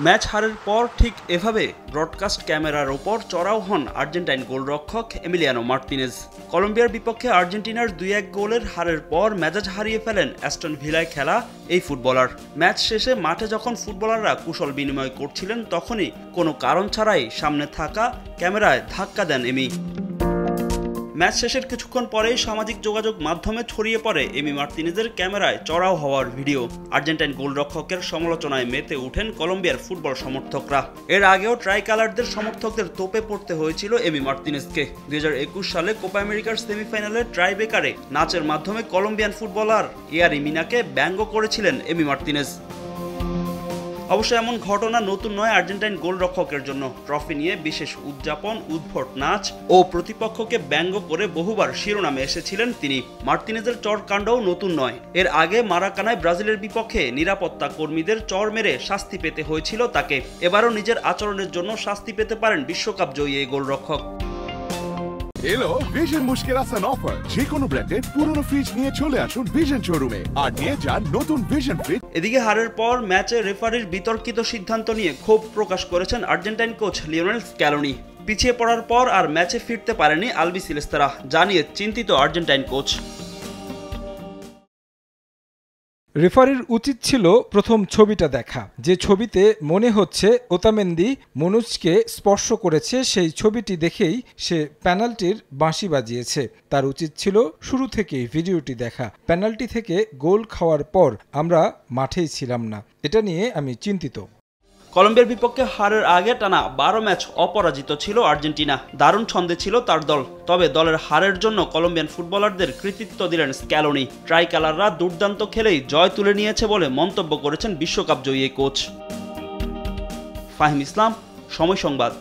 Match হারের পর ঠিক এভাবে ব্রডকাস্ট ক্যামেরার ওপর চড়াও হন আর্জেন্টাইন গোলরক্ষক এমিলিয়ানো মার্তিনেজ। কলম্বিয়ার বিপক্ষে আর্জেন্টিনার ২-১ গোলের হারের পর মেজাজ হারিয়ে ফেলেন অ্যাস্টন ভিলায় খেলা এই ফুটবলার। ম্যাচ শেষে মাঠে যখন ফুটবলাররা কুশল বিনিময় করছিলেন তখনই কোনো কারণ ছাড়াই সামনে থাকা ক্যামেরায় ধাক্কা দেন এমি। ম্যাচ শেষের কিছুক্ষণ পরেই সামাজিক যোগাযোগ মাধ্যমে ছড়িয়ে পড়ে এমি মার্তিনেজের ক্যামেরায় চড়াও হওয়ার ভিডিও। আর্জেন্টাইন গোলরক্ষকের সমালোচনায় মেতে ওঠেন কলম্বিয়ার ফুটবল সমর্থকরা। এর আগেও ট্রাইকালারদের সমর্থকদের তোপে পড়তে হয়েছিল এমি মার্তিনেজকে। ২০২১ সালে কোপা আমেরিকার সেমিফাইনালে ট্রাইবেকারে নাচের মাধ্যমে কলম্বিয়ান ফুটবলার ইয়ারি মিনাকে ব্যঙ্গ করেছিলেন এমি মার্তিনেজ। অবশ্য এমন ঘটনা নতুন নয় আর্জেন্টাইন গোলরক্ষকের জন্য। ট্রফি নিয়ে বিশেষ উদযাপন, উদ্ভট নাচ ও প্রতিপক্ষকে ব্যঙ্গ করে বহুবার শিরোনামে এসেছিলেন তিনি। মার্তিনেজের চরকাণ্ডও নতুন নয়। এর আগে মারাকানায় ব্রাজিলের বিপক্ষে নিরাপত্তা কর্মীদের চর মেরে শাস্তি পেতে হয়েছিল তাকে। এবারও নিজের আচরণের জন্য শাস্তি পেতে পারেন বিশ্বকাপ জয়ী এই গোলরক্ষক। এলো ভিশন মুশকিল আসান অফার। যে কোনো ব্র্যান্ডের পুরনো ফ্রিজ নিয়ে চলে আসুন ভিশন শোরুমে আর নিয়ে যান নতুন ভিশন ফ্রিজ। এদিকে হারের পর ম্যাচে রেফারির বিতর্কিত সিদ্ধান্ত নিয়ে ক্ষোভ প্রকাশ করেছেন আর্জেন্টাইন কোচ লিওনেল স্ক্যালোনি। পিছিয়ে পড়ার পর আর ম্যাচে ফিরতে পারেনি আলবিসেলেস্তারা, জানিয়ে চিন্তিত আর্জেন্টাইন কোচ। রেফারির উচিত ছিল প্রথম ছবিটা দেখা, যে ছবিতে মনে হচ্ছে ওতামেন্দি মনুজকে স্পর্শ করেছে, সেই ছবিটি দেখেই সে পেনাল্টির বাঁশি বাজিয়েছে। তার উচিত ছিল শুরু থেকেই ভিডিওটি দেখা। পেনাল্টি থেকে গোল খাওয়ার পর আমরা মাঠেই ছিলাম না, এটা নিয়ে আমি চিন্তিত। কলম্বিয়ার বিপক্ষে হারের আগে টানা ১২ ম্যাচ অপরাজিত ছিল আর্জেন্টিনা। দারুণ ছন্দে ছিল তার দল। তবে দলের হারের জন্য কলম্বিয়ান ফুটবলারদের কৃতিত্ব দিলেন স্ক্যালোনি। ট্রাইকালাররা দুর্দান্ত খেলেই জয় তুলে নিয়েছে বলে মন্তব্য করেছেন বিশ্বকাপ জয়ী কোচ। ফাহিম ইসলাম, সময় সংবাদ।